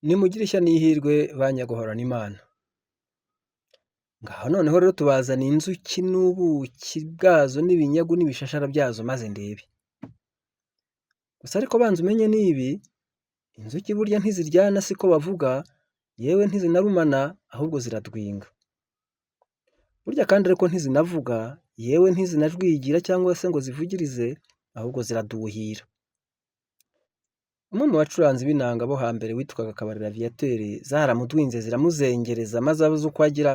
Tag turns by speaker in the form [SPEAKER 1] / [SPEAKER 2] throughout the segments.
[SPEAKER 1] nimugire ishya n'ihirwe ba nyaguhorana Imana. Ngaho noneho rero tubazana inzuki n'ubuki bwazo n'ibinyagu n'ibishashara byazo maze ndebe. Gusa ariko banza umenye nibi, inzuki burya ntiziryana siko bavuga, yewe ntizinarumana ahubwo ziradwinga. Burya kandi ariko ntizinavuga, yewe ntizinajwigira cyangwa se ngo zivugirize, ahubwo ziraduhira. Umwe mu bacuranzi b'inanga bo hambere witwaga Kabarira Viateur zaramudwinze ziramuzengereza maze abuze uko agira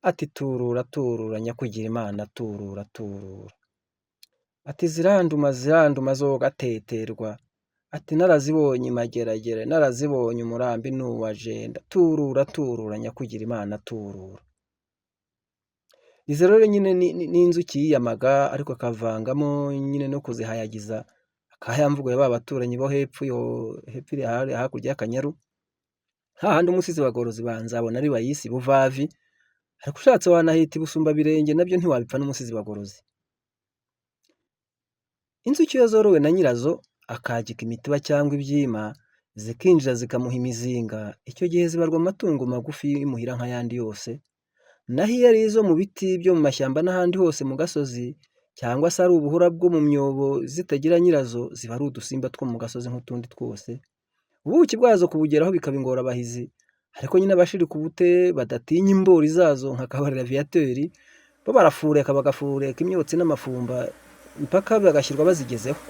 [SPEAKER 1] ati turura turura nyakugira Imana turura turura. Ati ziranduma zo gateterwa. Ati narazibonye mageragere narazibonye umurambi n'uwajenda turura turura nyakugira Imana turura. Izo rero nyine n'inzuki yiyamaga ariko akavangamo nyine no kuzihayagiza akayamvugo ya babaturanyi bo hepfo iri hakurya y'Akanyaru. Hahandi umusizi bagorozi banzabona ari bayisi buvavi, ariko ushatse wanahita ibusumba birenge nabyo ntiwabipfa n'umusizi bagorozi. Inzuki iyo zorowe na nyirazo akagika imitiba cyangwa ibyima zikinjira zikamuha imizinga, icyo gihe zibarwa amatungo magufi y'imuhira nk'ayandi yose. Naho iyo ari izo mu biti byo mu mashyamba n'ahandi hose mu gasozi cyangwa se ari ubuhura bwo mu myobo zitagira nyirazo, ziba ari udusimba two mu gasozi nk'utundi twose. Ubuki bwazo kubugeraho bikaba ingorabahizi, ariko nyine abashiri ku bute badatinya imbori zazo nka Kabarira Viateur bo barafureka bagafureka imyotsi n'amafumba mpaka bagashyirwa bazigezeho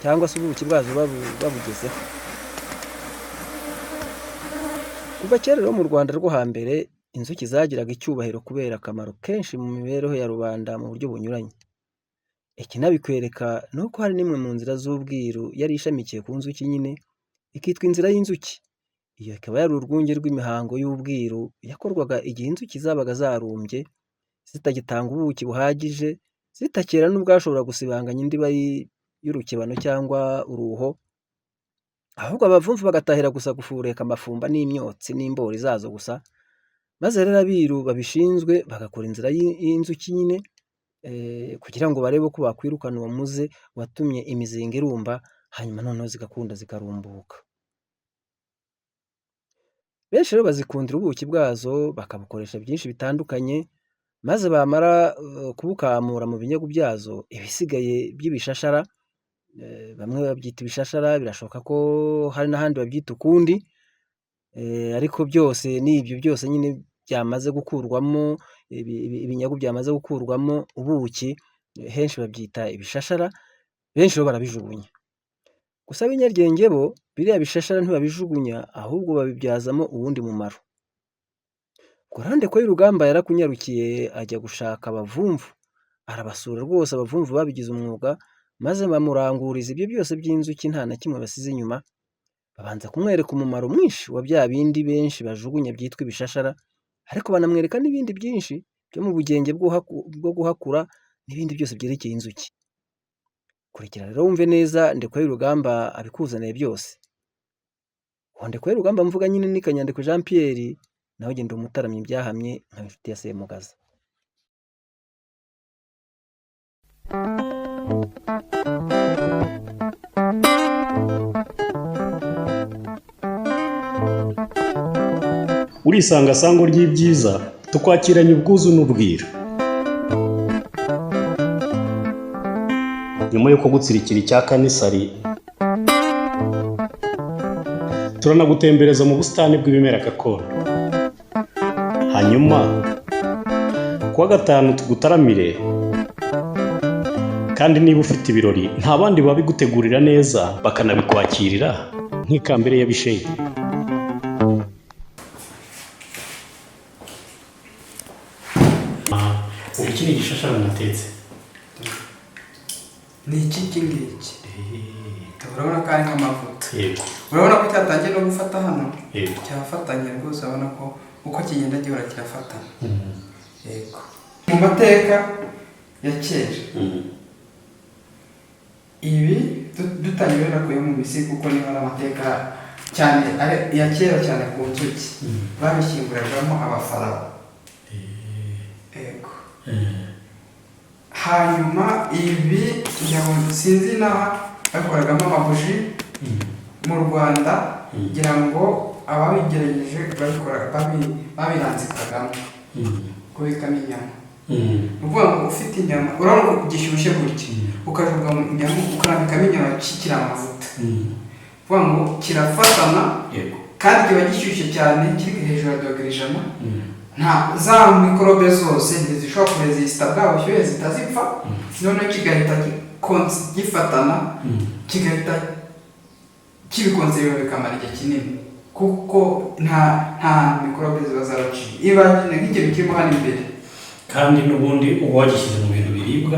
[SPEAKER 1] cyangwa se ubuki bwazo babugezeho. Kuva kera rero mu Rwanda rwo hambere inzuki zagiraga icyubahiro kubera akamaro kenshi mu mibereho ya rubanda mu buryo bunyuranye. Ikinabikwereka ni uko hari n'imwe mu nzira z'ubwiru yari ishamikiye ku nzuki nyine ikitwa inzira y'inzuki. Iyo ikaba yari urwunge rw'imihango y'ubwiru yakorwaga igihe inzuki zabaga zarumbye zitagitanga ubuki buhagije, zitakera n'ubwashobora gusibanganya indiba y'urukebano cyangwa uruho, ahubwo abavumvu bagatahira gusa gufureka amafumba n'imyotsi n'imbori zazo gusa. Maze rero abiru babishinzwe bagakora inzira y'inzuki nyine kugira ngo barebe ko bakwirukana uwo muze watumye imizinga irumba, hanyuma noneho zigakunda zikarumbuka. Benshi rero bazikundira ubuki bwazo bakabukoresha byinshi bitandukanye, maze bamara kubukamura mu binyagu byazo ibisigaye by'ibishashara, bamwe babyita ibishashara, birashoboka ko hari n'ahandi babyita ukundi, ariko byose n'ibyo byose nyine byamaze gukurwamo ibinyagu byamaze gukurwamo ubuki, henshi babyita ibishashara, benshi bo barabijugunya. Gusa ab'inyaryenge bo biriya bishashara ntibabijugunya, ahubwo babibyazamo uwundi mumaro. Kurandeko y'urugamba yarakunyarukiye ajya gushaka abavumvu, arabasura rwose abavumvu babigize umwuga, maze bamuranguriza ibyo byose by'inzuki nta na kimwe basize inyuma. Babanza kumwereka umumaro mwinshi wa bya bindi benshi bajugunya byitwa ibishashara, ariko banamwereka n'ibindi byinshi byo mu bugenge bwo guhakura n'ibindi byose byerekeye inzuki. Kurikira rero wumve neza Ndekwe y'urugamba abikuzaniye byose. Uwo Ndekwe y'urugamba mvuga nyine ni Kanyandekwe Jean Pierre, nawe genda umutaramye byahamye nka inshuti ya Semugaza.
[SPEAKER 2] Urisanga sango ry'ibyiza tukwakiranye ubwuzu n'ubwira. Nyuma yo kugutsirikira icya kanisari, turanagutembereza mu busitani bw'ibimera gakondo. Hanyuma kuwa gatanu tugutaramire, kandi niba ufite ibirori nta bandi babigutegurira neza bakanabikwakirira nk'ikambere y'abishenyi. Iki ni igishashara natetse.
[SPEAKER 3] Ni iki ngiki? Urabona ko ari nk'amavuta.
[SPEAKER 2] Yego.
[SPEAKER 3] Urabona ko cyatangiye no gufata hano?
[SPEAKER 2] Yego.
[SPEAKER 3] Cyafatanye rwose, urabona ko uko kigenda gihora kirafatana. Yego. Mu mateka ya kera, ibi dutangiye nakuye mu bisi kuko niho amateka cyane ya kera cyane ku nzuki babishyinguragamo abafarawo. Yego. Hanyuma ibi sinzi naha bakoragamo amabuji mu Rwanda ngira ngo ababigerageje babikora babiranzikagamo kubikamo inyama. Ni ukuvuga ngo ufite inyama urabona ko gishyushye gutya ukajuga mu inyama ukarambikamo inyama kikira amavuta, kuvuga ngo kirafatana kandi kiba gishyushye cyane kiri hejuru ya dogere 100, nta za mikorobe zose ntizishobora kurezisita bwa bushyuhe zitazipfa, noneho kigahita gifatana kigahita kibikonserva bikamara igihe kinini kuko nta mikorobe ziba zaraciye. Iba nk'ikintu kirimo hano imbere
[SPEAKER 2] kandi n'ubundi uba wagishyize mu bintu biribwa,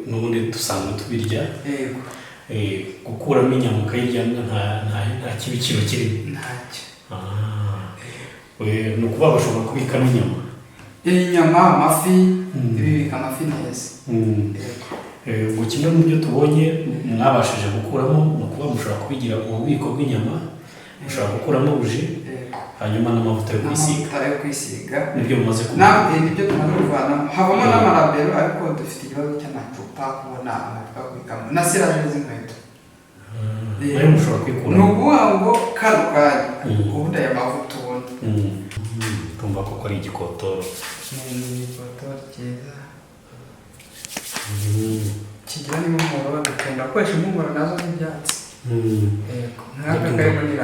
[SPEAKER 2] n'ubundi dusanzwe tubirya, gukuramo inyama ukayirya nta kibi kiba kirimo.
[SPEAKER 3] ntacyo.
[SPEAKER 2] Ni ukuvuga bashobora kubikamo
[SPEAKER 3] inyama amafi bibika amafi neza.
[SPEAKER 2] ngo kimwe mu byo tubonye mwabashije gukuramo ni ukuvuga mushobora kubigira ububiko bw'inyama, mushobora gukuramo buji, hanyuma n'amavuta yo kwisiga, nibyo mumaze
[SPEAKER 3] kubona. Nibyo tumaze kuvana, havamo n'amarabero, ariko dufite ikibazo cy'amacupa kubona amacupa kubikamo na siraje z'inkweto.
[SPEAKER 2] nayo mushobora kwikuramo.
[SPEAKER 3] Ni ukuvuga ngo kano kanya ubundi aya mavuta ubona
[SPEAKER 2] tumva ko ari igikotoro.
[SPEAKER 3] ni igikotoro cyiza kigira n'impumuro, dukunda gukoresha impumuro nazo z'ibyatsi. nk'aka karimo ni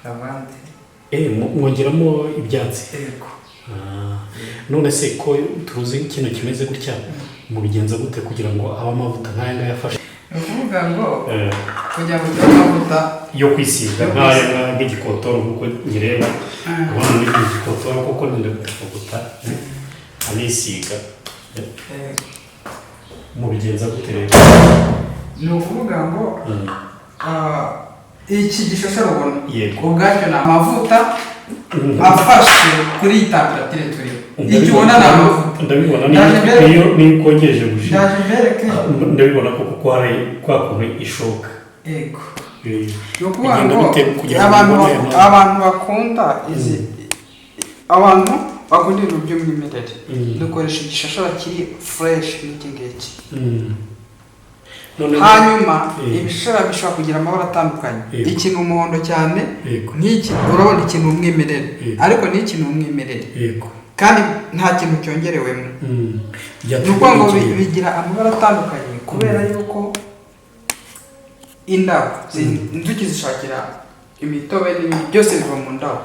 [SPEAKER 3] lavande.
[SPEAKER 2] mwongeramo ibyatsi.
[SPEAKER 3] Yego.
[SPEAKER 2] none se ko turuzi kino kimeze gutya mubigenza gute kugira ngo abe amavuta nk'aya ngaya afashe?
[SPEAKER 3] Ni ukuvuga ngo kugira ngo ugire amavuta
[SPEAKER 2] yo kwisiga nk'aya nk'igikotoro nk'uko nyireba, ubona ni igikotoro kuko ndabutavuta anisiga. mubigenza gute rero?
[SPEAKER 3] ni ukuvuga ngo iki gishashara ubona
[SPEAKER 2] Yego.
[SPEAKER 3] ubwacyo ni amavuta afashe kuri iyi temperatire turiho. Icyo ubona ni amavuta.
[SPEAKER 2] Ndabibona niyo ukongeje buji.
[SPEAKER 3] Ndaje mbereke.
[SPEAKER 2] Ndabibona ko kuko hari kwa kuntu ishoka.
[SPEAKER 3] Yego.
[SPEAKER 2] Ni
[SPEAKER 3] ukuvuga ngo abantu bakunda abantu bakunda ibintu by'umwimerere dukoresha igishashara kiri fresh n'iki ngiki. hanyuma ibishara bishobora kugira amabara atandukanye. Iki ni umuhondo cyane, n'iki urabona iki ni umwimerere, ariko n'iki ni umwimerere kandi nta kintu cyongerewemo. ni ukuvuga ngo bigira amabara atandukanye kubera yuko indabo inzuki zishakira imitobe n'ibindi byose biva mu ndabo,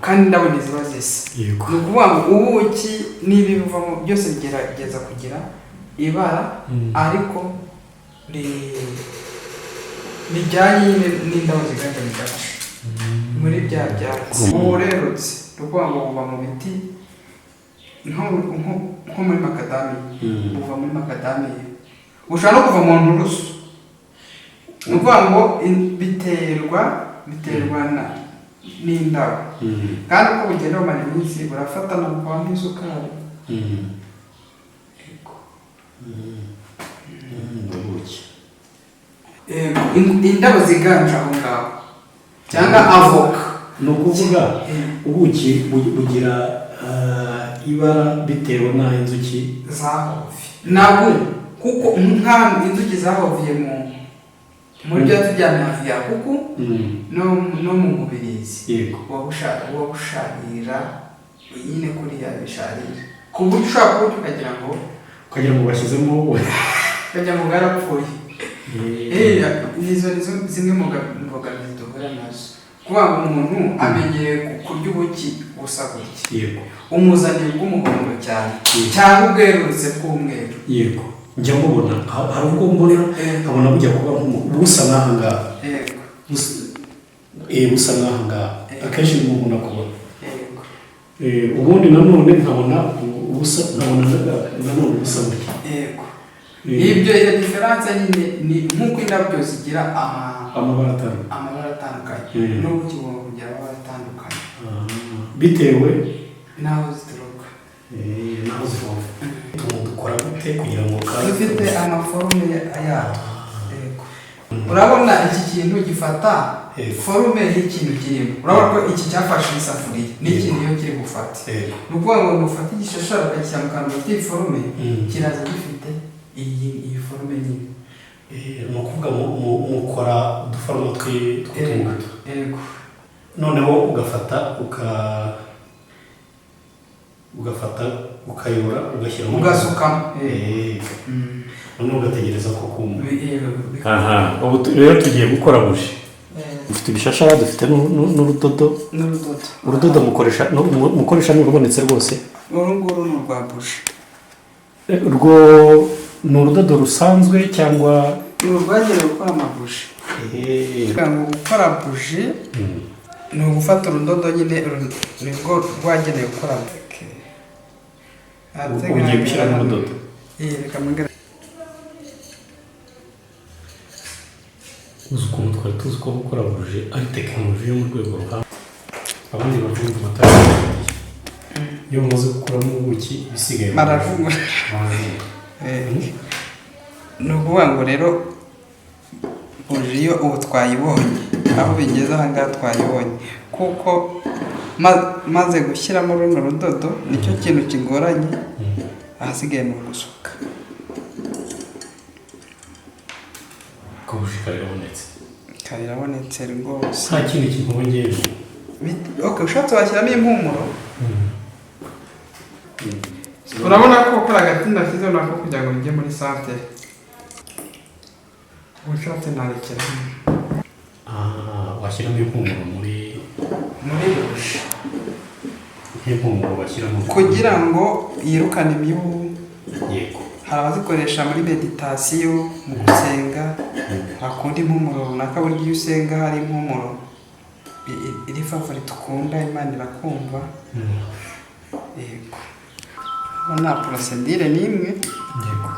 [SPEAKER 3] kandi indabo ntiziba zisa. ni ukuvuga ngo ubuki n'ibi bivamo byose bigerageza kugira ibara ariko bijyanye n'indabo ziganje mu gace muri bya byatsi. ubu rero ni ukuvuga ngo buva mu biti nko muri makadamiya, buva muri makadamiya, bushobora no kuva mu nturusu. ni ukuvuga ngo biterwa n'indabo, kandi uko bugenda bumara iminsi burafatana bukaba nk'isukari. indabo ziganje aho ngaho cyangwa avoka.
[SPEAKER 2] ni ukuvuga ubuki bugira ibara bitewe n'aho inzuki
[SPEAKER 3] zahovye. nabwo kuko inzuki zahoviye muri byatsi bya maviya kuko no mu mubirizi wabusharira nyine kuriya bisharira ku buryo ushobora kuba ukagira ngo
[SPEAKER 2] bashyizemo
[SPEAKER 3] ukajya ngo bwarapfuye. izo zimwe mu mbogamizi duhura nazo, kuvuga ngo umuntu amenyereye kurya ubuki busa gutya, umuzaniye bw'umuhondo cyane cyangwa ubwerurutse bw'umweru.
[SPEAKER 2] Yego, njya mubona hari ubwo mbona nkabona bujya kuba busa n'aha ngaha. busa n'aha ngaha akenshi ni umuntu akubona. ubundi nanone nkabona ubusa nanone busa gutya.
[SPEAKER 3] ibyo iyo diferanse nyine ni nk'uko indabyo zigira
[SPEAKER 2] amabara
[SPEAKER 3] atandukanye n'ubuki bugomba kugira amabara atandukanye
[SPEAKER 2] bitewe
[SPEAKER 3] n'aho zituruka.
[SPEAKER 2] dukora gute kugira ngo
[SPEAKER 3] dufite amaforume yayo. urabona iki kintu gifata forume y'ikintu kirimo. urabona ko iki cyafashe isafuriya n'ikintu iyo kiri gufata. ni ukuvuga ngo ufate igishashara ukagishyira mu kantu gafite forume kiraza gifite iyi forume nyine.
[SPEAKER 2] ni ukuvuga mukora uduforume tw'utubuto.
[SPEAKER 3] yego
[SPEAKER 2] noneho ugafata ukayora ugashyiramo
[SPEAKER 3] ugasukamo
[SPEAKER 2] noneho ugategereza ko kuma. Ubu rero tugiye gukora buji. Dufite ibishashara, dufite n'urudodo. Urudodo mukoresha n'urubonetse rwose.
[SPEAKER 3] Uru nguru ni urwa buji.
[SPEAKER 2] Urwo ni urudodo rusanzwe cyangwa
[SPEAKER 3] ni urwagenewe gukora amabuji. Gukora buji ni ugufata urudodo nyine ni rwo rwagenewe gukora buji.
[SPEAKER 2] ugiye gushyiramo urudodo.
[SPEAKER 3] Reka mbwira
[SPEAKER 2] uzi ukuntu twari tuzi ko gukora buji ari tekinoloji yo mu rwego ruhamye. Abandi babyumva batandukanye. Iyo mumaze gukuramo ubuki bisigaye
[SPEAKER 3] baravuga. Ni ukuvuga ngo rero buji iyo ubu twayibonye aho bigeze aha ngaha twayibonye kuko maze gushyiramo runo rudodo nicyo kintu kigoranye, ahasigaye ni ugusuka.
[SPEAKER 2] Buji karabonetse.
[SPEAKER 3] Karabonetse rwose.
[SPEAKER 2] Nta kindi kintu wongeye.
[SPEAKER 3] Ushatse washyiramo impumuro. Urabona ko gukora agatinda ashyizeho nako kugira ngo bijye muri santere. Ushatse narekera.
[SPEAKER 2] Washyiramo impumuro muri
[SPEAKER 3] buji.
[SPEAKER 2] Impumuro bashyiramo
[SPEAKER 3] kugira ngo yirukane imibu.
[SPEAKER 2] Yego.
[SPEAKER 3] Hari abazikoresha muri meditasiyo mu gusenga, hakunda impumuro runaka, burya iyo usenga hari impumuro iri favorite ukunda, Imana irakumva. Yego. Nta procedure n'imwe.
[SPEAKER 2] Yego.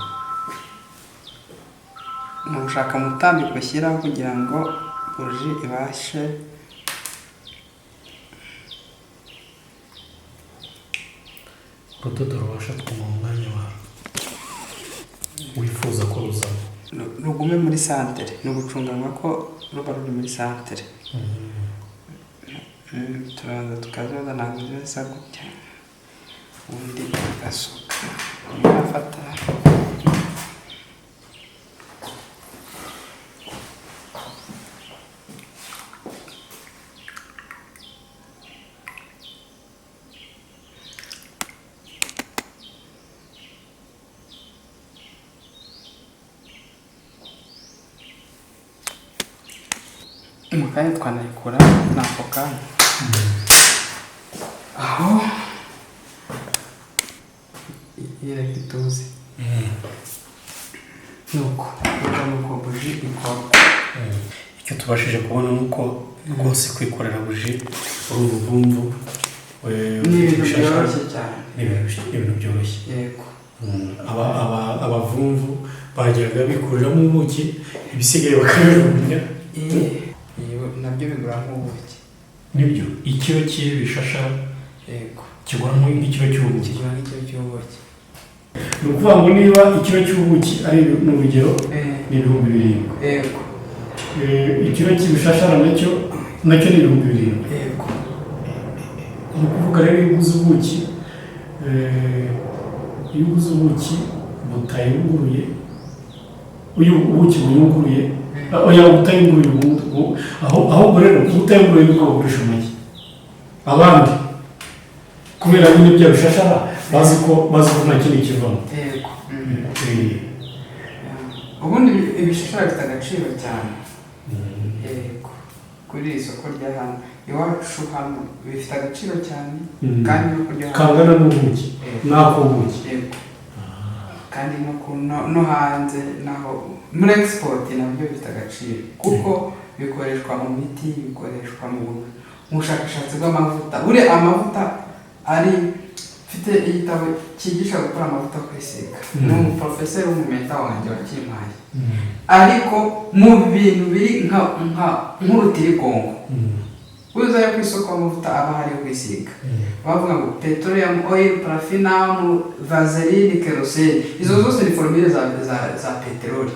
[SPEAKER 3] Ni ugushaka umutambiko ushyiraho kugira ngo buji ibashe
[SPEAKER 2] urudodo rubasha twuma mu mwanya wawe wifuza ko ruzamo.
[SPEAKER 3] Rugume muri santere, ni ugucunganwa ko ruba ruri muri santere. Turabanza tukazoza ntabwo zisa gutya, ubundi tugasuka. Urafata umukanya twanayikora n'ako kanya. Aho yereka ituze. Nuko buji ikorwa.
[SPEAKER 2] Icyo tubashije kubona ni uko rwose kwikorera buji uri uruvumvu
[SPEAKER 3] ni ibintu byoroshye cyane.
[SPEAKER 2] Ni ibintu byoroshye.
[SPEAKER 3] Yego.
[SPEAKER 2] Abavumvu bajyaga bikuriramo ubuki ibisigaye bakabijugunya.
[SPEAKER 3] Nabyo bigura nk'ubuki.
[SPEAKER 2] Nibyo ikiro cy'ibishasha
[SPEAKER 3] yego
[SPEAKER 2] kigura nk'ikiro cy'ubuki. Ni ukuvuga ngo niba ikiro cy'ubuki ari n'urugero ni 7,000.
[SPEAKER 3] Yego.
[SPEAKER 2] Ikiro cy'ibishashara nacyo ni 7,000.
[SPEAKER 3] Yego.
[SPEAKER 2] Ni ukuvuga rero iyo uguze ubuki butayunguruye, ubuki buyunguruye, utayunguruye ahubwo rero utayunguruye niko bagurisha make. Abandi kubera nyine bya bishashara bazi ko nta kindi kivamo.
[SPEAKER 3] Yego. Ubundi ibishashara bifite agaciro cyane. Yego. Kuri iri soko rya hano iwacu hano bifite agaciro cyane kandi no kurya
[SPEAKER 2] kangana n'ubuki nako buki.
[SPEAKER 3] Yego. Kandi no hanze naho muri export nabyo bifite agaciro kuko bikoreshwa mu miti, bikoreshwa mu bushakashatsi bw'amavuta. Buri amavuta ari mfite igitabo cyigisha gukora amavuta kwisiga. Ni umuprofeseri w'umumenta wanjye wakimpaye. Ariko mu bintu biri nk'urutirigongo. Uzayo ku isoko amavuta aba hari kwisiga. Bavuga ngo petroleum oil, paraffinium, vaseline, kerosene. Izo zose ni formule za peteroli.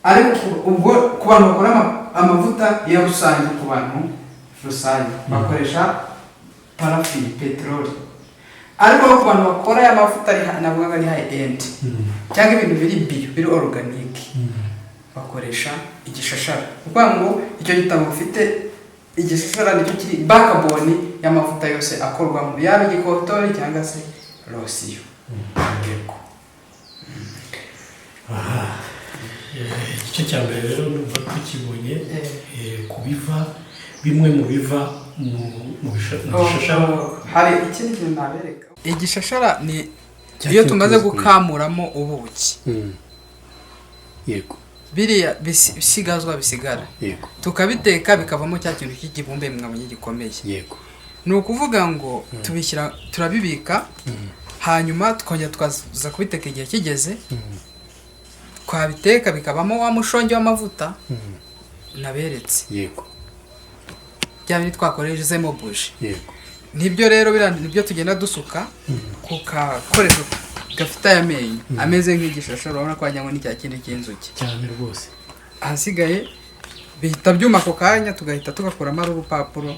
[SPEAKER 3] Ariko ubwo ku bantu bakora amavuta ya rusange, ku bantu rusange bakoresha paraffin, peteroli. Ariko ku bantu bakora amavuta navuga ari high end cyangwa ibintu biri bio, biri organic, bakoresha igishashara. Kuvuga ngo icyo gitabo ufite igishashara nicyo kiri backbone y'amavuta yose akorwamo, yaba igikotori cyangwa se rosiyo. Yego.
[SPEAKER 2] Igice cya mbere rero numva tukibonye kubiva bimwe mu biva mu bishashara.
[SPEAKER 3] Hari ikindi kintu nabereka. Igishashara ni iyo tumaze gukamuramo ubuki.
[SPEAKER 2] Yego.
[SPEAKER 3] Biriya bisigazwa bisigara.
[SPEAKER 2] Yego.
[SPEAKER 3] Tukabiteka bikavamo cya kintu cy'igibumbe mwabonye gikomeye.
[SPEAKER 2] Yego.
[SPEAKER 3] Ni ukuvuga ngo tubishyira turabibika hanyuma tukongera tukaza kubiteka igihe kigeze. Twabiteka bikabamo wa mushongi w'amavuta naberetse.
[SPEAKER 2] Yego.
[SPEAKER 3] Byaba twakorejemo buji.
[SPEAKER 2] Yego.
[SPEAKER 3] Nibyo rero nibyo tugenda dusuka ku kakoresho gafite amenyo ameze nk'igishashara, urabona ko wajyamo n'icya kindi cy'inzuki
[SPEAKER 2] cyane rwose.
[SPEAKER 3] Ahasigaye bihita byuma ako kanya, tugahita tugakuramo urupapuro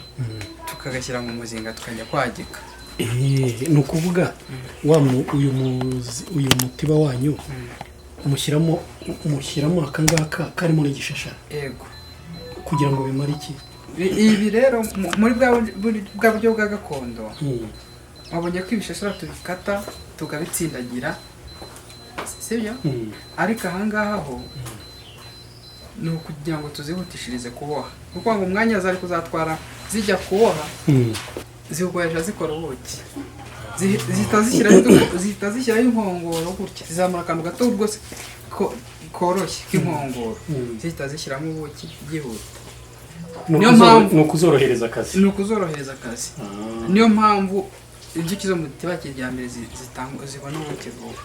[SPEAKER 3] tukagashyira mu muzinga tukajya kwagika.
[SPEAKER 2] Ni ukuvuga uyu mutiba wanyu mushyiramo akangaka karimo n'igishashara.
[SPEAKER 3] Yego.
[SPEAKER 2] Kugira ngo bimare iki?
[SPEAKER 3] Ibi rero muri bwa buryo bwa gakondo wabonye ko ibishashara tubikata tukabitsindagira, sibyo? Ariko ahangaha ho ni ukugira ngo tuzihutishirize kuboha, kuko ngo umwanya zari kuzatwara zijya kuboha zikoresha zikora ubuki, zihita zishyiraho inkongoro gutya, zizamura akantu gato rwose koroshye k'inkongoro, zihita zishyiramo ubuki byihuta. Niyo mpamvu
[SPEAKER 2] ni ukuzorohereza akazi.
[SPEAKER 3] Niyo mpamvu inzuki zo mu gitiba cya mbere zibona ubuki vuba.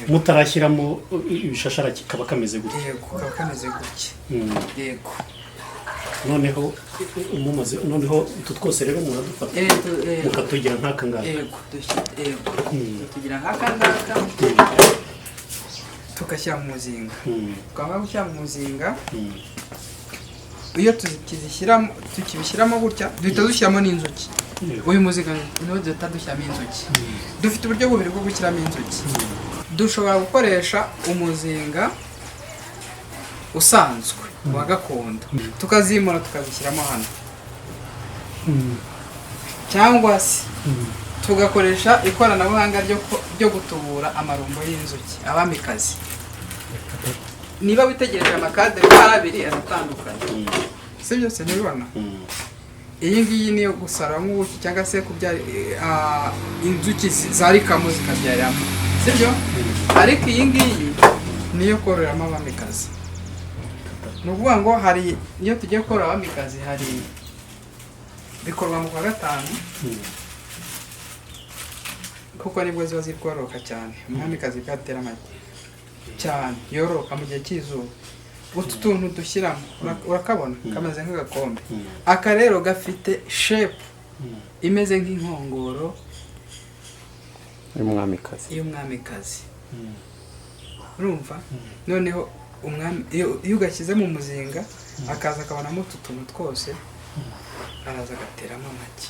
[SPEAKER 2] Mutarashyiramo ibishashara kikaba kameze gutya.
[SPEAKER 3] Yego, kaba kameze gutya. Yego.
[SPEAKER 2] Noneho utu twose rero muradufata mukatugira nk'aka ngaka.
[SPEAKER 3] Yego, tugira nk'aka ngaka tugashyira mu muzinga. Twamara gushyira mu muzinga, iyo tukibishyiramo gutya duhita dushyiramo n'inzuki. Uyu muzinga niwo duhita dushyiramo inzuki. Dufite uburyo bubiri bwo gushyiramo inzuki. Dushobora gukoresha umuzinga usanzwe wa gakondo tukazimura tukazishyiramo hano, cyangwa se tugakoresha ikoranabuhanga ryo gutubura amarumbo y'inzuki, abamikazi. Niba witegereje amakadere abiri aratandukanye, sibyo se nibona? Iyi ngiyi niyo gusaramo ubuki cyangwa se kubyara inzuki zarikamo zikabyaramo, sibyo? Ariko iyi ngiyi niyo kororeramo abamikazi. Ni ukuvuga ngo hari iyo tugiye korora abamikazi, hari bikorwa mu kwa gatanu kuko nibwo ziba ziri kororoka cyane. Umwamikazi bwatera amagi cyane, yororoka mu gihe cy'izuba. Utu tuntu dushyiramo urakabona kameze nk'agakombe. Aka rero gafite shape imeze nk'inkongoro y'umwamikazi. Urumva? Noneho umwami iyo ugashyize mu muzinga akaza akabonamo utu tuntu twose, araza agateramo amagi.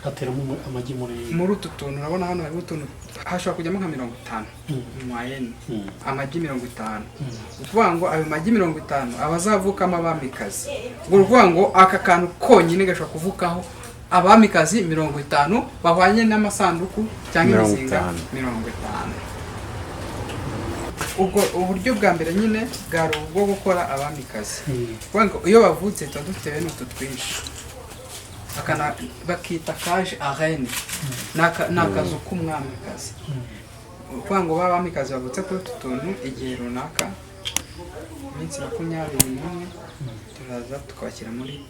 [SPEAKER 2] Ateramo amagi
[SPEAKER 3] muri utu tuntu. Urabona hano hari utuntu hashobora kujyamo nka 50 mu mayeni, amagi 50. Ukuvuga ngo ayo magi 50 abazavukamo abamikazi. Ukuvuga ngo aka kantu konyine gashobora kuvukaho abamikazi 50 bahwanye n'amasanduku cyangwa imizinga 50. Ubwo uburyo bwa mbere nyine bwari ubwo gukora abamikazi. Ukuvuga ngo iyo bavutse tuba dufite bene utu twinshi, bakita kaje arene, n'akazu k'umwamikazi. Ukuvuga ngo abamikazi bavutse kuri utu tuntu igihe runaka, iminsi 21, turaza tukabashyira muri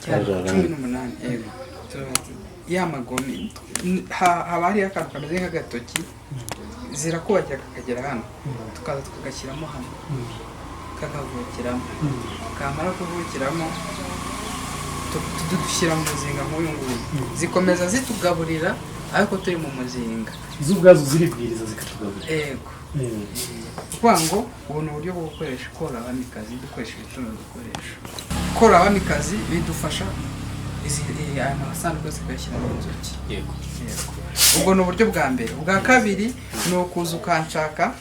[SPEAKER 3] 18. Yego. Yamagome haba hariho akantu kameze nk'agatoki, zirakubakira kakagera hano, tukaza tukagashyiramo hano kakavukiramo. Kamara kuvukiramo dushyira mu muzinga nk'uyu nguyu, zikomeza zitugaburira ariko turi mu muzinga.
[SPEAKER 2] Izo ubwazo ziribwiriza zikatugaburira.
[SPEAKER 3] Yego. Kuvuga ngo ubu ni uburyo bwo gukoresha korora abamikazi dukoresha ibituno dukoresha. Korora abamikazi bidufasha aya masanduku zikayashyira mu nzuki.
[SPEAKER 2] Yego.
[SPEAKER 3] Ubwo ni uburyo bwa mbere. Ubwa kabiri ni ukuza ukanshaka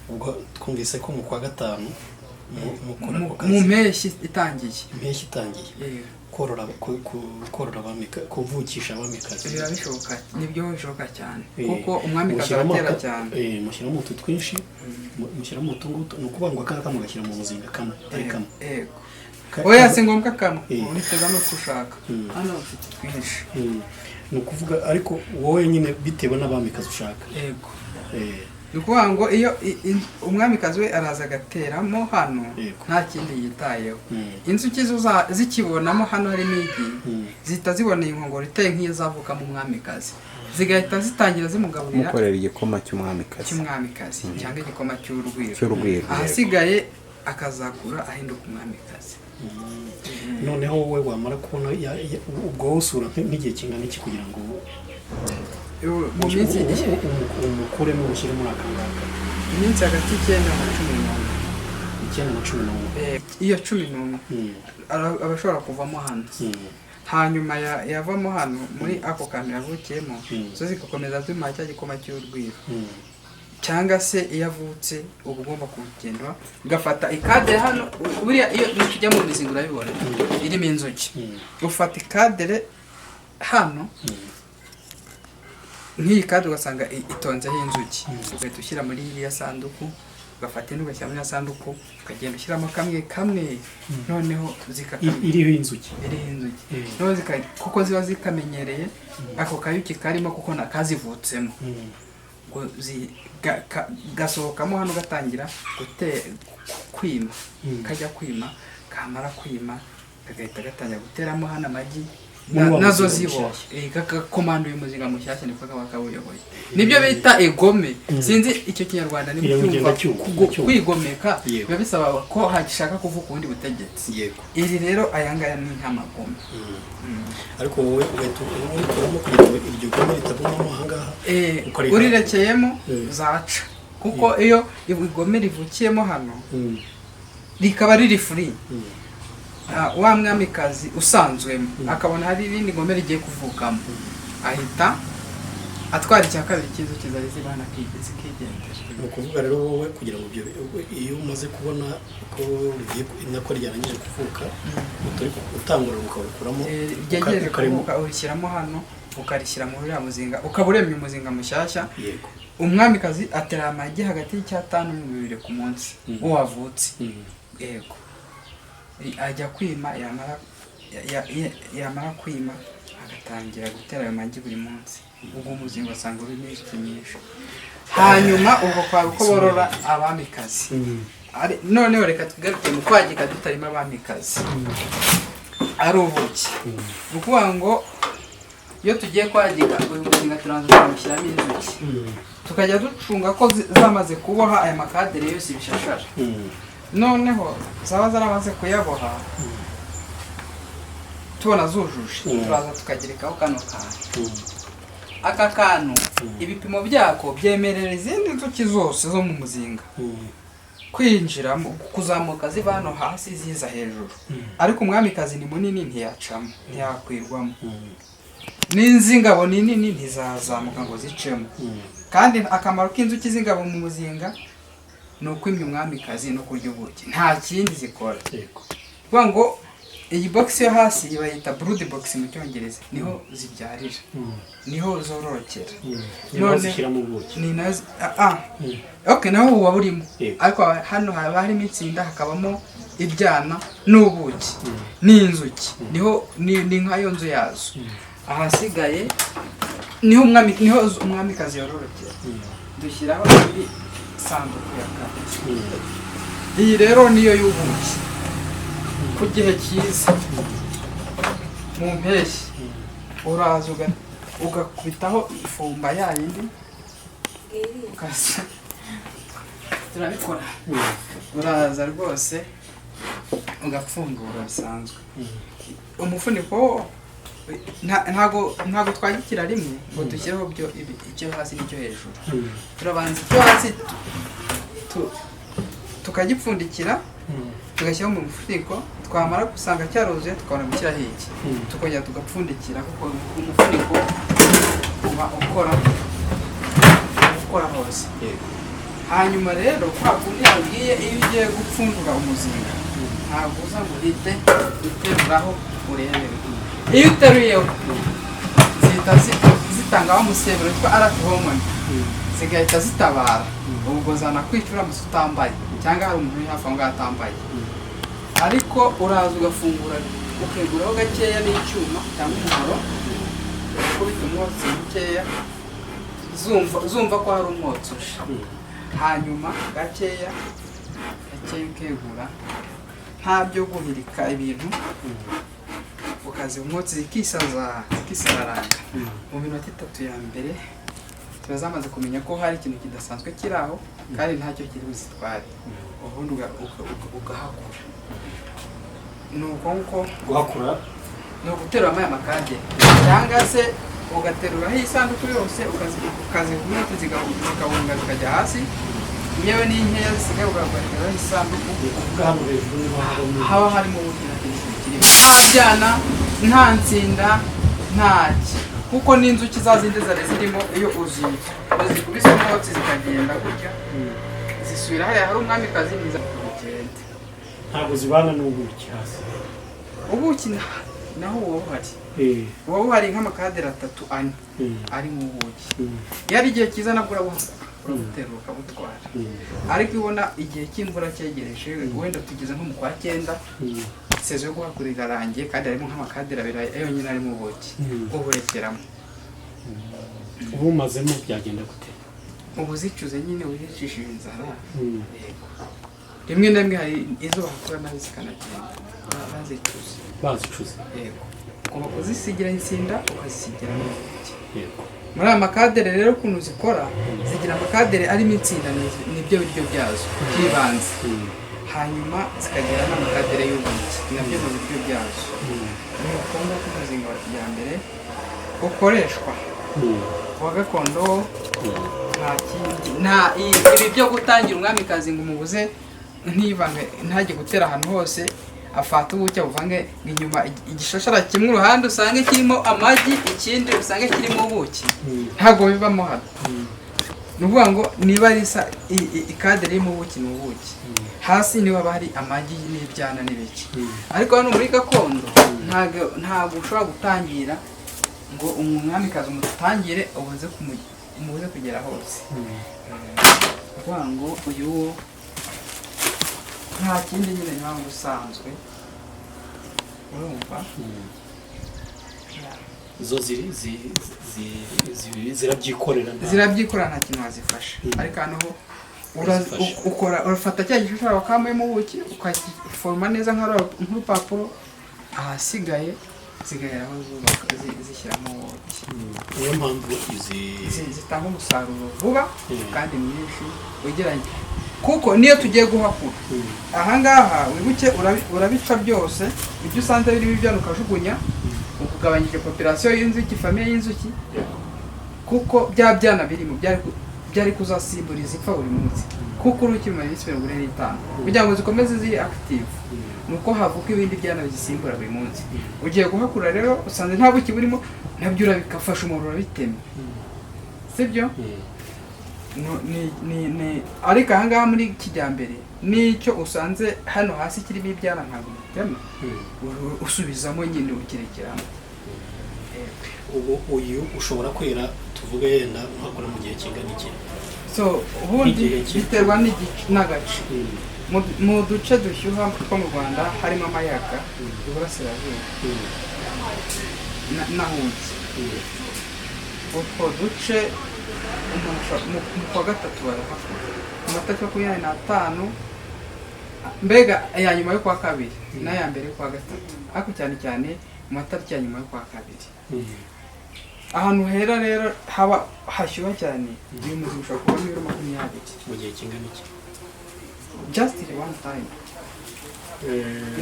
[SPEAKER 2] ubwo twumvise ko mu kwa gatanu mukora ako kazi
[SPEAKER 3] mu mpeshyi itangiye
[SPEAKER 2] impeshyi itangiye korora abamikazi kuvukisha abamikazi
[SPEAKER 3] biba bishoboka nibyo bishoboka cyane kuko umwamikazi aratera cyane
[SPEAKER 2] mushyiramo utu twinshi mushyiramo utu ngutu ni ukuvuga ngo akanga mugashyira mu muzinga kamwe ari kamwe
[SPEAKER 3] oya si ngombwa kamwe unitega no kushaka hano ufite twinshi
[SPEAKER 2] ni ukuvuga ariko wowe nyine bitewe n'abamikazi ushaka
[SPEAKER 3] yego ni ukuvuga ngo iyo umwamikazi we araza agateramo hano nta kindi yitayeho inzuki zikibonamo hano harimo igi zihita ziboneye inkongoro iteye nk'iyo zavuka mu mwamikazi zigahita zitangira zimugaburira
[SPEAKER 4] mukorera igikoma cy'umwamikazi
[SPEAKER 3] cyangwa igikoma cy'urwiro ahasigaye akazakura ahinduka umwamikazi
[SPEAKER 2] noneho wowe wamara kubona ubwo usura nk'igihe kingana iki kugira ngo
[SPEAKER 3] mu minsi
[SPEAKER 2] umukuremo umushyire muri aka ngaka
[SPEAKER 3] iminsi hagati y'icyenda na cumi n'umwe iyo 11 aba ashobora kuvamo hano hanyuma yavamo hano muri ako kantu yavukiyemo zo zigakomeza zimara cya gikoma cy'urwiro cyangwa se iyo avutse uba ugomba kugenda ugafata ikadere hano buriya iyo tujya mu mizingo urabibona irimo inzuki ufata ikadere hano nk'iyi kadere ugasanga itonzeho inzuki ugahita ushyira muri iriya sanduku ugafata indi ugashyira muri ya sanduku ukagenda ushyiramo kamwe noneho
[SPEAKER 2] iriho inzuki
[SPEAKER 3] kuko ziba zikamenyereye ako kayuki karimo kuko nakazivutsemo gasohokamo hano gatangira kwima kajya kwima kamara kwima kagahita gatangira guteramo hano amagi nazo zibo gakomando y'umuzinga mushyashya niko kaba kabuyoboye nibyo bita egome sinzi icyo kinyarwanda ni byumva kwigomeka biba bisaba ko hagishaka kuvuka ubundi butegetsi iri rero ayangaya ni nk'amagome
[SPEAKER 2] ariko wowe ugahita urikuramo kugira ngo iryo gome ritabonamo ahangaha
[SPEAKER 3] urirekeyemo zaca kuko iyo igome rivukiyemo hano rikaba riri free wa mwamikazi usanzwemo akabona hari irindi gome rigiye kuvukamo ahita atwara icya kabiri cy'izo kizari zibana kigendera
[SPEAKER 2] ni ukuvuga rero wowe kugira ngo iyo umaze kubona ko nako ryarangije kuvuka utangura ukarukuramo
[SPEAKER 3] ryegereje kuvuka urishyiramo hano ukarishyira muri uriya muzinga ukaba uremye umuzinga mushyashya umwamikazi atera amagi hagati y'5 n'2 ku munsi uwo wavutse yego ajya kwima yamara kwima agatangira gutera ayo magi buri munsi ubwo umuzingo asanga uri myinshi hanyuma ubwo kwa uko borora abamikazi noneho reka tugaruke mu kwagika dutarimo abamikazi ari ubuki ukuvuga ngo iyo tugiye kwagika uyu muzinga turanza kumushyiramo inzuki tukajya ducunga ko zamaze kuboha aya makadere yose ibishashara noneho zaba zaramaze kuyaboha tubona zujuje turaza tukagerekaho kano kantu aka kantu ibipimo byako byemerera izindi nzuki zose zo mu muzinga kwinjira kuzamuka ziva hano hasi ziza hejuru ariko umwamikazi ni munini ntiyacamo ntiyakwirwamo n'inzingabo ni nini ntizazamuka ngo zicemo kandi akamaro k'inzuki z'ingabo mu muzinga ni ukwimya umwamikazi no kurya ubuki nta kindi zikora kuvuga ngo iyi box yo hasi bayita brood box mu cyongereza niho zibyarira niho zororokera
[SPEAKER 2] none zishyiramo ubuki
[SPEAKER 3] ni nazo okay naho uba burimo ariko hano haba harimo itsinda hakabamo ibyana n'ubuki n'inzuki niho ni nkayo nzu yazo ahasigaye niho umwamikazi yororokera dushyiraho ibi sanduku ya kabiri iyi rero niyo y'ubuki ku gihe cyiza mu mpeshyi uraza ugakubitaho ifumba yayindi ukasa turabikora uraza rwose ugapfundura bisanzwe umufuniko ntago twagikira rimwe ngo dushyireho icyo hasi n'icyo hejuru turabanza icyo hasi tukagipfundikira tugashyiraho mu mufuniko twamara gusanga cyaruzuye tukabona gushyiraho iki tukongera tugapfundikira kuko umufuniko uba ukora hose hanyuma rero kwa kundi yabwiye iyo ugiye gupfundura umuzinga ntabwo uza ngo uhite uteruraho urebere. Iyo uteruyeho zihita zitangaho umusemburo witwa alcohol zigahita zitabara, ubwo zanakwicura musi utambaye cyangwa hari umuntu uri hafi aho ngaho atambaye. Ariko uraza ugafungura ukeguraho gakeya n'icyuma cyangwa umuhoro ukubita umwotsi mukeya zumva ko hari umwotsi usha, hanyuma gakeya ukegura nta byo guhirika ibintu, ukaziha umwotsi zikisararanga. Mu minota 3 ya mbere tuba zamaze kumenya ko hari ikintu kidasanzwe kiri aho kandi ntacyo kiri buzitware, ubundi ugahakura. Nuko
[SPEAKER 2] guhakura
[SPEAKER 3] ni uguteruramo aya makadere cyangwa se ugateruraho isanduku yose ukazihumura zigahunga zikajya hasi, yewe n'inkeya zisigaye ugateruraho isanduku haba harimo ubundi na kintu kirimo nta byana nta nsinda ntaki, kuko n'inzuki za zindi zari zirimo iyo uzikubise umwotsi zikagenda gutya zisubira hariya hari umwamikazi mwiza kugenda.
[SPEAKER 2] ntabwo zibana n'ubuki hasi.
[SPEAKER 3] Ubuki naho wowe uhari nk'amakadere 3-4 ari mu buki. Iyo ari igihe cyiza nabwo urabuterura ukabutwara, ariko ubona igihe cy'imvura cyegereje wenda tugeze nko mu kwa 9 sezo yo guhakura irarangiye kandi harimo nk'amakadere 2 yonyine ari mu buki, uburekeramo.
[SPEAKER 2] Ubu mazemo byagenda gute?
[SPEAKER 3] Ubu zicuze nyine wihishishije inzara. Yego, rimwe na rimwe hari izo bakora nazo zikanagenda bazicuze. Yego, ugomba kuzisigira insinda ukazisigira n'ubuki. Yego, muri aya makadere rero ukuntu zikora zigira amakadere arimo insinda, nibyo biryo byazo by'ibanze, hanyuma zikagira n'amakadere y'ubuki nabyo mu biryo byazo. Ni ngombwa ko umuzinga wa kijyambere ukoreshwa wa gakondo, ibi byo gutangira umwamikazi ngo umubuze ntajye gutera ahantu hose afata ubuki abuvange inyuma igishashara kimwe uruhande usange kirimo amagi, ikindi usange kirimo ubuki, ntabwo bivamo hano. Ni ukuvuga ngo niba ari ikadere irimo ubuki ni ubuki, hasi niba hari amagi n'ibyana n'ibiki. Ariko hano muri gakondo ntabwo ushobora gutangira ngo umwamikazi umutangire umubuze kugera hose. Kuvuga ngo uyu wo nta kindi nyine mpamvu usanzwe urumva
[SPEAKER 2] zo zirabyikorera
[SPEAKER 3] nta kintu wazifasha. Ariko hano ho urafata cya gishashara wakamuyemo ubuki ukagiforoma neza nk'urupapuro, ahasigaye zigaheraho zishyiramo ubuki.
[SPEAKER 2] Niyo mpamvu
[SPEAKER 3] zitanga umusaruro vuba kandi mwinshi wegeranye, kuko niyo tugiye guhakura ahangaha wibuke urabica byose, ibyo usanze birimo ibyana ukajugunya, ukugabanyije population y'inzuki, famiye y'inzuki, kuko bya byana birimo byari kuzasimbura izipfa buri munsi, kuko uruki rumara iminsi 45 kugira ngo zikomeze ziri active, nuko havuka ibindi byana bizisimbura buri munsi. Ugiye guhakura rero usanze nta buki burimo, nabyo urabikafasha umuntu urabitema, sibyo? Ariko ahangaha muri kijyambere nicyo usanze hano hasi kirimo ibyana ntabwo bitema, usubizamo nyine ukirekeramo.
[SPEAKER 2] Uyu ushobora kwera tuvuge yenda nkakora mu gihe kingana iki?
[SPEAKER 3] So ubundi biterwa n'agace. Mu duce dushyuha two mu Rwanda harimo amayaga y'Uburasirazuba na Huye, utwo duce mu kwa 3 barahakura, mu 35 mbega ya nyuma yo kwa 2 n'aya mbere kwa 3, ariko cyane cyane mu matariki ya nyuma yo kwa 2. Ahantu hera rero haba hashyuha cyane, uyu muzi ushobora kuba 20
[SPEAKER 2] mu gihe kingana iki?
[SPEAKER 3] Just one time,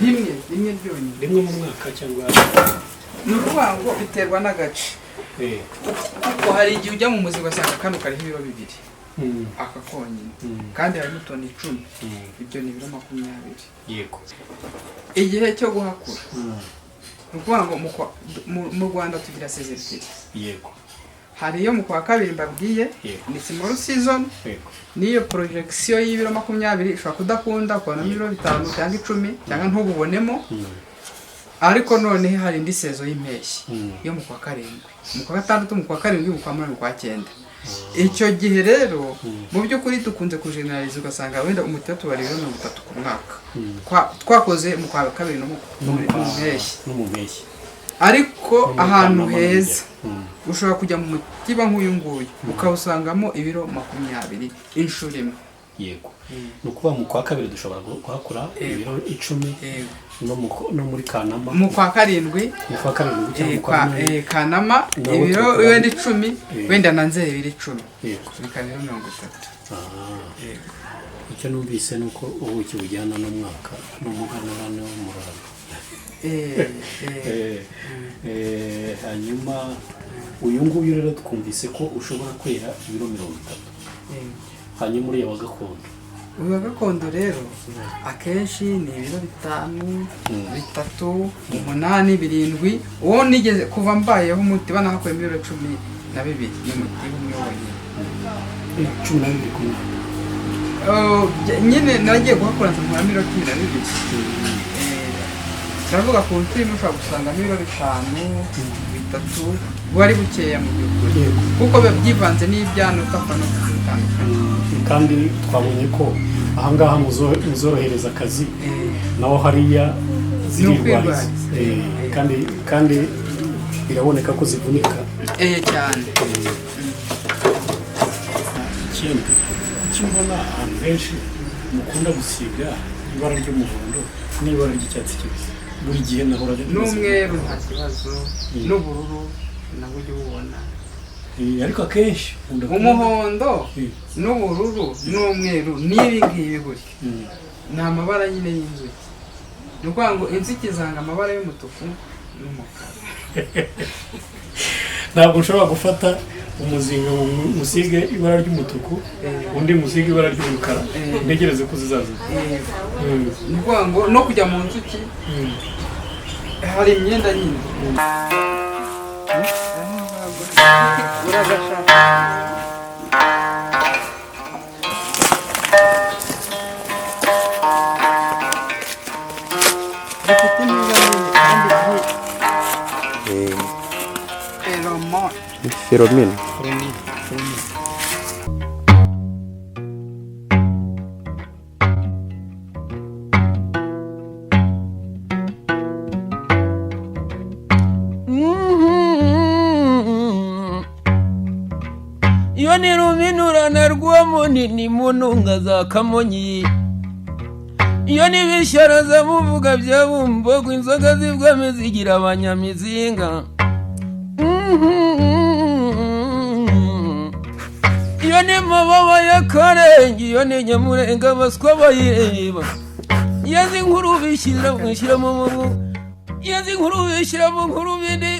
[SPEAKER 3] rimwe byonyine,
[SPEAKER 2] rimwe mu mwaka cyangwa?
[SPEAKER 3] Ni ukuvuga ngo biterwa n'agace. Kuko hari igihe ujya mu muzi ugasanga kano kariho ibiro 2 aka konyine, kandi harimo toni 10, ibyo ni ibiro 20.
[SPEAKER 2] Yego,
[SPEAKER 3] igihe cyo guhakura ni ukuvuga ngo mu Rwanda tugira sezerite.
[SPEAKER 2] Yego,
[SPEAKER 3] hari iyo mu kwa kabiri mbabwiye ni small season niyo projection y'ibiro 20 ushobora kudakunda kubona ibiro 5 cyangwa 10 cyangwa ntububonemo ariko none hari indi sezo y'impeshyi yo mu kwa karindwi mu kwa gatandatu mu kwa karindwi mu kwa munani mu kwa cyenda icyo gihe rero mu by'ukuri dukunze kujeneraliza ugasanga wenda umuti tubari 30 ku mwaka twakoze mu kwa kabiri no mu mpeshyi ariko ahantu heza ushobora kujya mu mutiba nk'uyu nguyu ukawusangamo ibiro 20 inshuro imwe
[SPEAKER 2] yego nukuba mu kwa kabiri dushobora kuhakura ibiro 10 no muri Kanama
[SPEAKER 3] mu kwa karindwi Kanama ibiro wenda 10 wenda nanze ibiro 10 yego bikabiro 30
[SPEAKER 2] yego icyo numvise nuko ubuki bujyana no mwaka no muganura no murara hanyuma uyu nguyu rero twumvise ko ushobora kwera ibiro 30 hanyuma uriya wa gakondo
[SPEAKER 3] uyu wa gakondo rero akenshi ni ibiro 5 3 8 7 uwo nigeze kuva mbayeho umuti banahakuye ibiro 12 y'umuti umwe wonyine
[SPEAKER 2] 12 kumwe
[SPEAKER 3] nyine nagiye guhakura nzamura ibiro 12 turavuga ku nshuro ushobora gusanga ibiro 5 3 bwari bukeya mu by'ukuri kuko byivanze n'ibyano utapfa no gutandukana
[SPEAKER 2] kandi twabonye ko ahangaha muzorohereza akazi naho hariya zirirwariza kandi biraboneka ko zivunika
[SPEAKER 3] cyane
[SPEAKER 2] ikindi ukibona ahantu henshi mukunda gusiga ibara ry'umuhondo n'ibara ry'icyatsi kibisi buri gihe nahoraga
[SPEAKER 3] n'umweru nta kibazo n'ubururu nabwo ujya ubona
[SPEAKER 2] ariko akenshi
[SPEAKER 3] umuhondo n'ubururu n'umweru n'ibingibi gutya ni amabara nyine y'inzuki ni ukuvuga ngo inzuki zanga amabara y'umutuku n'umukara
[SPEAKER 2] ntabwo ushobora gufata umuzinga musige ibara ry'umutuku undi musige ibara ry'umukara ntegereze ko zizaza
[SPEAKER 3] ni ukuvuga ngo no kujya mu nzuki hari imyenda nyine uragashaka dufite imyenda nyine kandi
[SPEAKER 4] Feromone.
[SPEAKER 5] iyo ni ruminurana rw'umunini mununga za kamonyi iyo ni bishyaraza muvuga bya bumbogo inzoga z'ibwami zigira abanyamizinga iyo ni mababa y'akarenge iyo ni nyamurenga baswa bayireba iyo z'inkuru bishyira mu nkuru bindi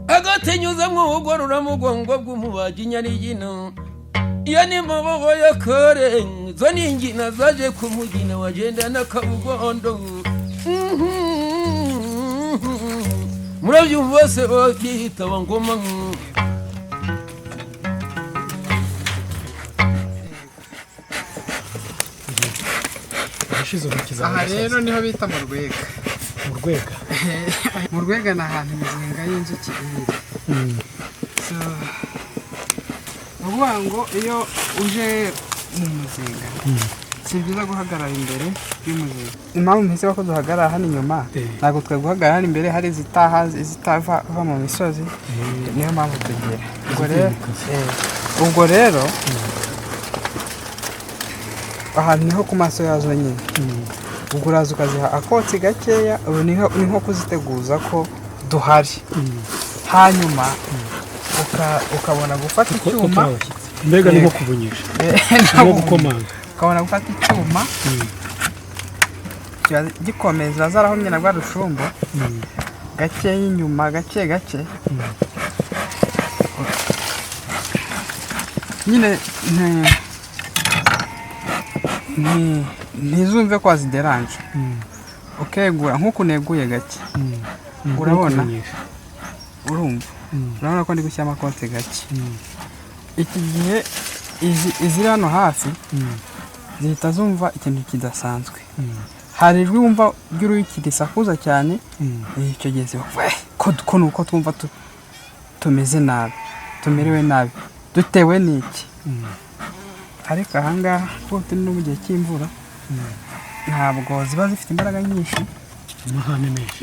[SPEAKER 5] agatenyuzamwo ugorora mugongo bw'umubaji nyarigino iyo ni mababa y'akarenge zo ni ingina zaje ku mugina wagenda n'akabugondo murabyumva bose bakitaba ngoma
[SPEAKER 3] aha rero niho bita mu rwega mu rwega ni ahantu imizinga y'inzuki iri uvuga ngo iyo uje mu muzinga si byiza guhagarara imbere y'umuzinga impamvu mpise ko duhagarara hano inyuma ntabwo twe guhagarara hano imbere hari izitava mu misozi niyo mpamvu tugera ubwo rero ahantu niho ku maso yazo nyine ubwo uraza ukaziha akotsi gakeya ubu ni nko kuziteguza ko duhari hanyuma ukabona gufata icyuma
[SPEAKER 2] mbega ni nko kubunyisha nko gukomanga
[SPEAKER 3] ukabona gufata icyuma gikomeza zarahumye na rwa rushumbo gakeya inyuma gake nyine ntizumve ko wazideranje ukegura nk'uko uneguye gake urabona urumva urabona ko ndi gushyiramo konte gake. Iki gihe iziri hano hafi zihita zumva ikintu kidasanzwe. Hari ijwi wumva ry'uruyuki risakuza cyane, icyo gihe ko nuko twumva tumeze nabi, tumerewe nabi, dutewe n'iki. Ariko ahangaha kuko turi no mu gihe cy'imvura ntabwo ziba zifite imbaraga nyinshi,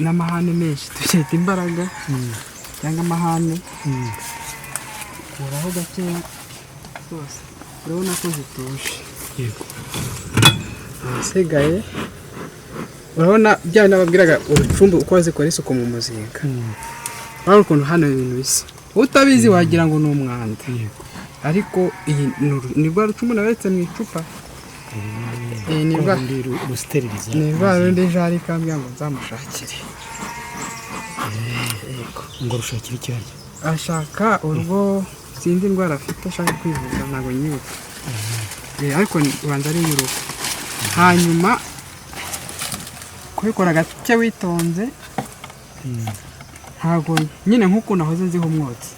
[SPEAKER 3] n'amahane menshi dufite imbaraga cyangwa amahane kuraho gakeya rwose urabona ko zituje. Ahasigaye urabona bya nababwiraga urucumbu uko bazikora isuku mu muzinga, urabona ukuntu hano ibintu bisa, utabizi wagira ngo ni umwanda, ariko iyi ni rwa rucumbu naberetse mu icupa. Ni rwa rundi jari kambwira ngo nzamushakire.
[SPEAKER 2] ngo rushakire icyo arya,
[SPEAKER 3] ashaka urwo sindi indwara afite ashaka kwivuza ntabwo nyibuka, ariko ubanza ari y'uruhu. Hanyuma kubikora gake witonze, ntabwo nyine nk'uko nahoze nziho umwotsi,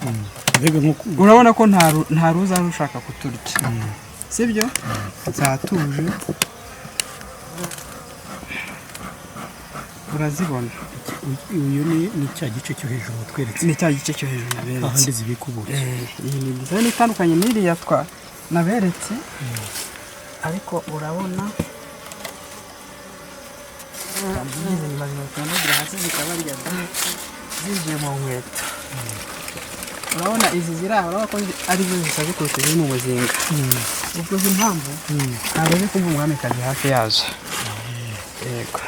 [SPEAKER 3] urabona ko nta ruza rushaka kuturya, sibyo? Zatuje urazibona.
[SPEAKER 2] uyu ni cya gice cyo hejuru tweretse,
[SPEAKER 3] ni cya gice cyo hejuru naberetse,
[SPEAKER 2] ahandi zibika ubuki.
[SPEAKER 3] iyi ni design itandukanye n'iriya naberetse, ariko urabona izi nyuma zinakandagira hasi zikaba zinjiye mu nkweto. Urabona izi ziri aho, urabona ko ari zo zisaze kurusha ziri mu muzinga. Ubwo izi mpamvu ntabwo ziri kumva umwamikazi hafi yazo. Yego,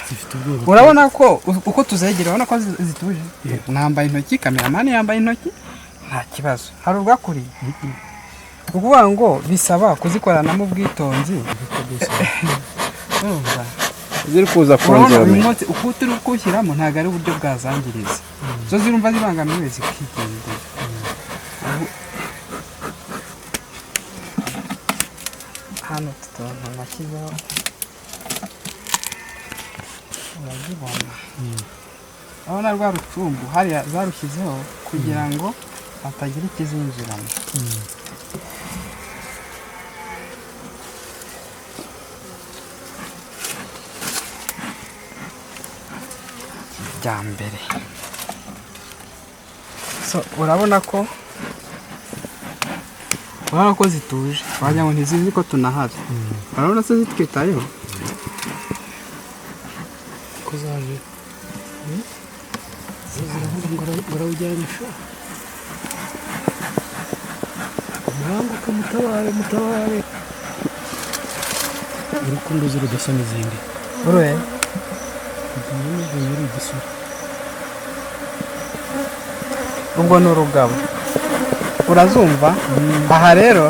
[SPEAKER 3] urabona ko uko tuzegera urabona ko zituje. Nambaye intoki, kameramani yambaye intoki, nta kibazo. Hari urwakuriye, ukuvuga ngo bisaba kuzikorana ubwitonzi.
[SPEAKER 1] ziri kuza kongera
[SPEAKER 3] uyu munsi uko turi kushyiramo ntabwo ari uburyo bwazangiriza, zo zirumva zibangamiwe zikigendera. Hano tutonda nashyizeho, urazibona. Urabona rwa rucumbu hariya zarushyizeho kugira ngo hatagira ikizinjiramo. Bya mbere urabona ko zituje, wagira ngo ntizizi ko tunahari. Urabona se zitwitayeho
[SPEAKER 2] ko zaje ziravuga ngo arawujyanisha, muranguke mutabare, urukundo zirudasa n'izindi
[SPEAKER 3] ubwo ni urugabo, urazumva. Aha rero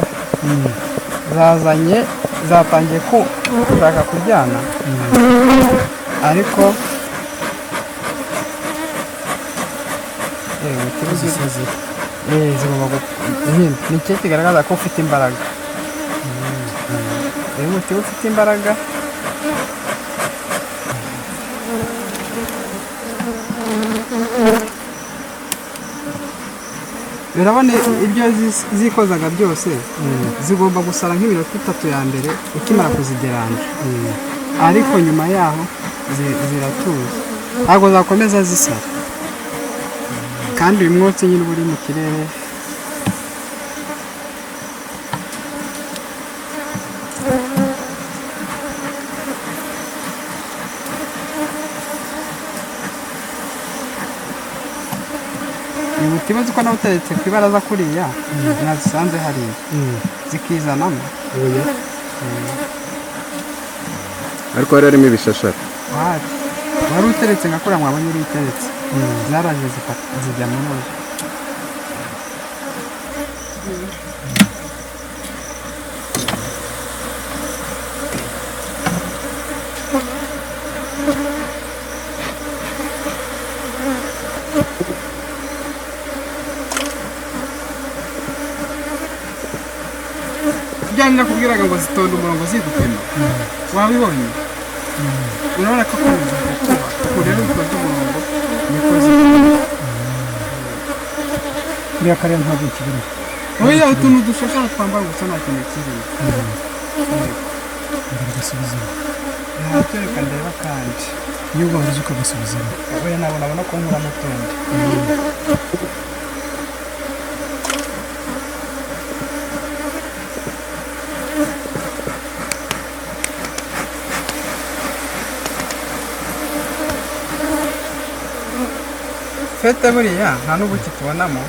[SPEAKER 3] zatangiye gushaka kuryana, ariko ni cyo kigaragaza ko ufite imbaraga. Iyo umutiba ufite imbaraga urabona ibyo zikozaga byose zigomba gusara nk'iminota 3 ya mbere ukimara kuzideranja, ariko nyuma yaho ziratuza, ntabwo zakomeza zisara. Kandi uyu mwotsi nyine uri mu kirere ikibazo ko nawuteretse ku ibaraza kuriya nazisanze hariya zikizanamo.
[SPEAKER 1] ariko hari harimo ibishashara.
[SPEAKER 3] wari uteretse nka kuriya mwabonye uri uteretse, zaraje zijya mu ruzi. Byanga kubwiraga ngo zitonda umurongo zigupima, wabibonye. Urabona ko kuza kuba urero uko umurongo niko zikora.
[SPEAKER 4] kariya ntabwo kibura.
[SPEAKER 3] Oya utuntu dushashara twambara gusa nta kintu kirimo.
[SPEAKER 4] Ndagasubiza.
[SPEAKER 3] Ntacyo reka ndeba kandi.
[SPEAKER 4] Iyo ubabuze ukagasubiza.
[SPEAKER 3] Oya nabona ko nkura mutundi. Fete buriya nta n'ubuki tubonamo.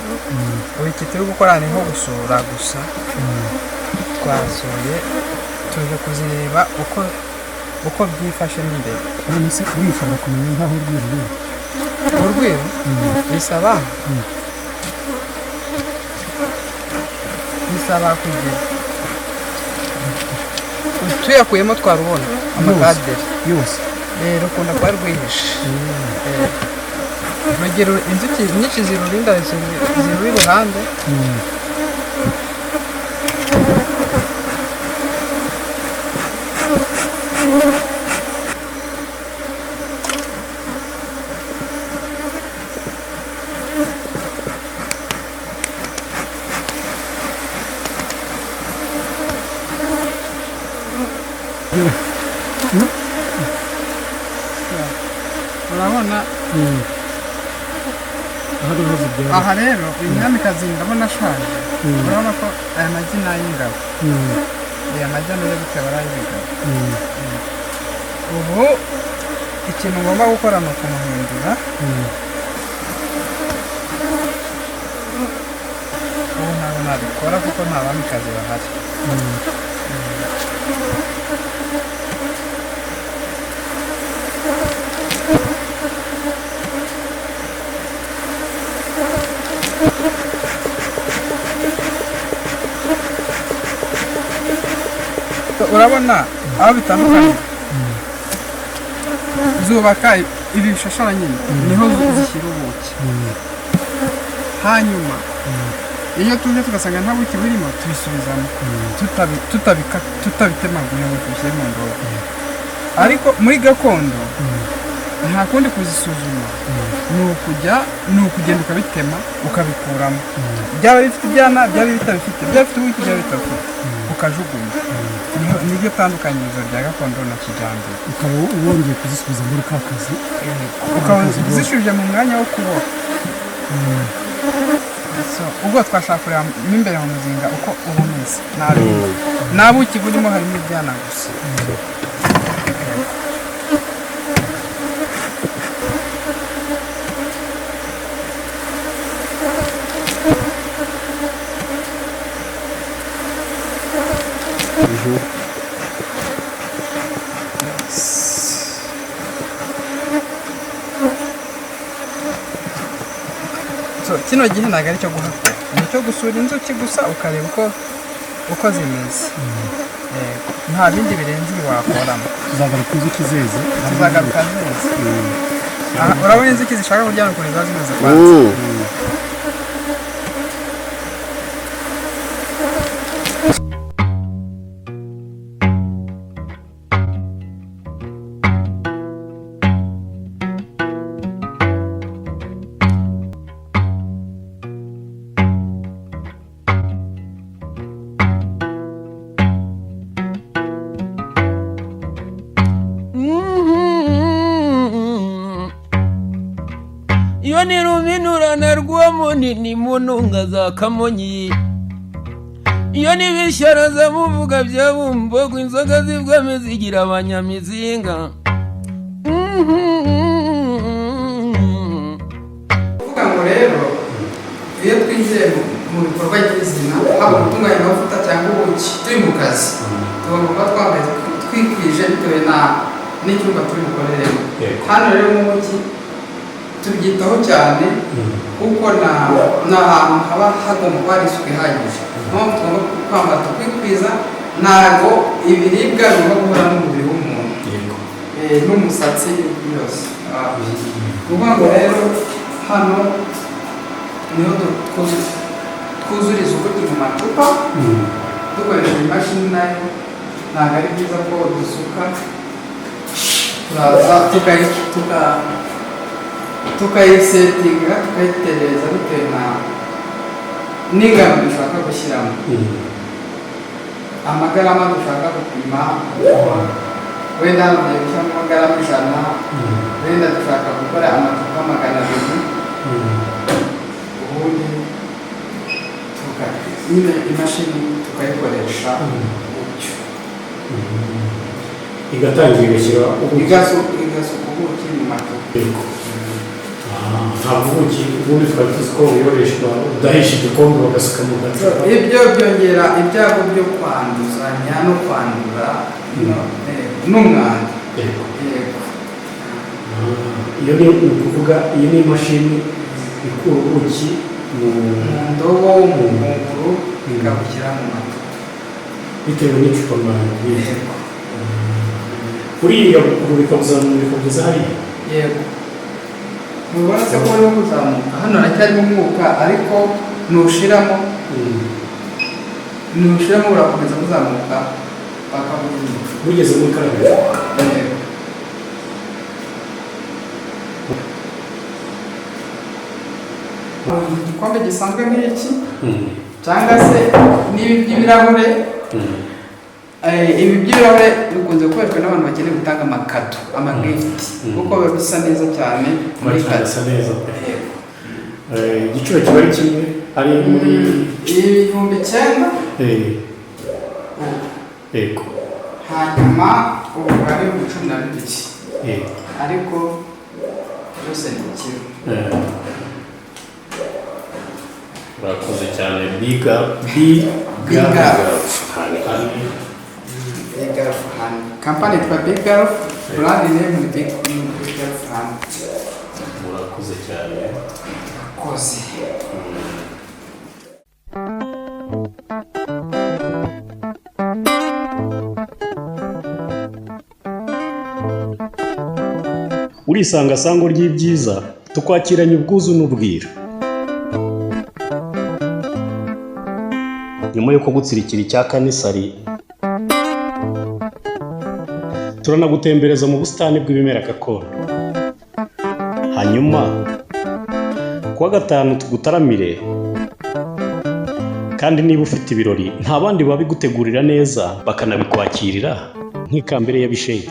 [SPEAKER 3] Ubuki turi gukora ni nko gusura gusa. Twasuye tuje kuzireba uko byifashe n'imbere.
[SPEAKER 4] None se urishobora kumenya nkaho
[SPEAKER 3] urwego bisaba kugira tuyakuyemo twarubona amakaderi
[SPEAKER 4] yose
[SPEAKER 3] rukunda kuba rwihishe. Urugero inzuki nyinshi zirurinda ziruri iruhande. Urabona aha rero uyu mwamikazi ndabona ashaje. Urabona ko aya magi ni ay'ingabo. Aya magi niyo bikaba ari ay'ingabo. Ubu ikintu ngomba gukora ni ukumuhindura. Ubu ntabwo nabikora kuko nta bamikazi bahari. Urabona aho bitandukanye zubaka ibishashara nyine niho zishyira ubuki. Hanyuma iyo tuje tugasanga nta buki burimo tubisubizamo tutabitemaguye ngo tubishyire mu ndobo. Ariko muri gakondo nta kundi kuzisuzuma ni ukugenda ukabitema ukabikuramo. Byaba bifite ibyana byaba bitabifite, byaba bifite ubuki byaba bitabifite ukajugunya. Nibyo tandukanyirizo rya gakondo na kijyambere.
[SPEAKER 4] Ukaba wongeye kuzisubiza muri ka kazi.
[SPEAKER 3] Ukaba uzisubije mu mwanya wo kuboha. Ubwo twashaka kureba mo imbere mu muzinga uko uba umeze. Nta buki burimo, harimo ibyana gusa. Kino gihe ntabwo ari cyo guhakura, ni icyo gusura inzuki gusa ukareba uko zimeze. Nta bindi birenze ibi wakoramo.
[SPEAKER 4] Tuzagaruka inzuki zeze.
[SPEAKER 3] Tuzagaruka zeze. Urabona inzuki zishaka kuryana ukuntu ziba zimeze kwanza.
[SPEAKER 5] Iyo ni ruminurana rw'umunini mu ntunga za Kamonyi. Iyo ni bishyaraza muvuga bya Bumbogo, inzoga z'ibwami zigira abanyamizinga.
[SPEAKER 3] Kuvuga ngo rero iyo twinjiye mu bikorwa by'izina, haba gutunganya amavuta cyangwa ubuki turi mu kazi, tugomba kuba twambaye twikwije bitewe n'icyumba turi bukoreremo. Hano rero mu mujyi tubyitaho cyane kuko ni ahantu haba hagomba kuba hari isuku ihagije. Mpamvu tugomba kwambara tukikwiza, ntabwo ibiribwa bigomba guhura n'umubiri w'umuntu n'umusatsi yose. Kuvuga ngo rero hano niho twuzuriza ubuki mu macupa dukoresheje imashini. Nayo ntabwo ari byiza ko dusuka, turaza tukayisetinga tukayitereza bitewe n'ingano dushaka gushyiramo, amagarama dushaka gupima, wenda tugiye gushyiramo amagarama 100, wenda dushaka gukora amacupa 200, ubundi nyine imashini tukayikoresha gutyo,
[SPEAKER 2] igatangira igashyira
[SPEAKER 3] igasuka ubuki mu macupa.
[SPEAKER 2] ntabwo ubuki ubundi twari tuzi ko buyoreshwa udahisha igikombe bagasuka mu gacupa.
[SPEAKER 3] Ibyo byongera ibyago byo kwanduzanya no kwandura n'umwanda.
[SPEAKER 2] Yego. Iyo ni ukuvuga iyi ni imashini ikura ubuki mu
[SPEAKER 3] ndobo, mu ngunguru, ikabushyira mu macupa
[SPEAKER 2] bitewe n'icupa mwagiye. Kuriya bikabuzamura bikageza hariya.
[SPEAKER 3] Yego. Mubona se ko barimo kuzamuka hano haracyarimo umwuka, ariko nushiramo urakomeza kuzamuka bakabunyura
[SPEAKER 2] bugeze muri karabiro.
[SPEAKER 3] Igikombe gisanzwe nk'iki cyangwa se n'ibi by'ibirahure, ibi by'ibirahure bikunze gukoreshwa n'abantu bakeneye gutanga amakado, amagifiti, kuko biba bisa neza cyane muri kado.
[SPEAKER 2] Bisa neza. Igiciro kiba ari kimwe, ari muri
[SPEAKER 3] 9,000.
[SPEAKER 2] Yego.
[SPEAKER 3] Hanyuma ubu bari mu 12, ariko byose ni kimwe.
[SPEAKER 2] Urakoze cyane. Big
[SPEAKER 3] Gulf Honey. Company yitwa Big Gulf, brand name ni Big Gulf Honey.
[SPEAKER 2] Urakoze cyane.
[SPEAKER 3] Koze.
[SPEAKER 2] Urisanga sango ry'ibyiza, tukwakiranye ubwuzu n'ubwira. Nyuma yo kugutsirikira icya kanisari, turanagutembereza mu busitani bw'ibimera gakondo. Hanyuma kuwa gatanu tugutaramire, kandi niba ufite ibirori nta bandi babigutegurira neza bakanabikwakirira nk'ikambere y'abisheyi.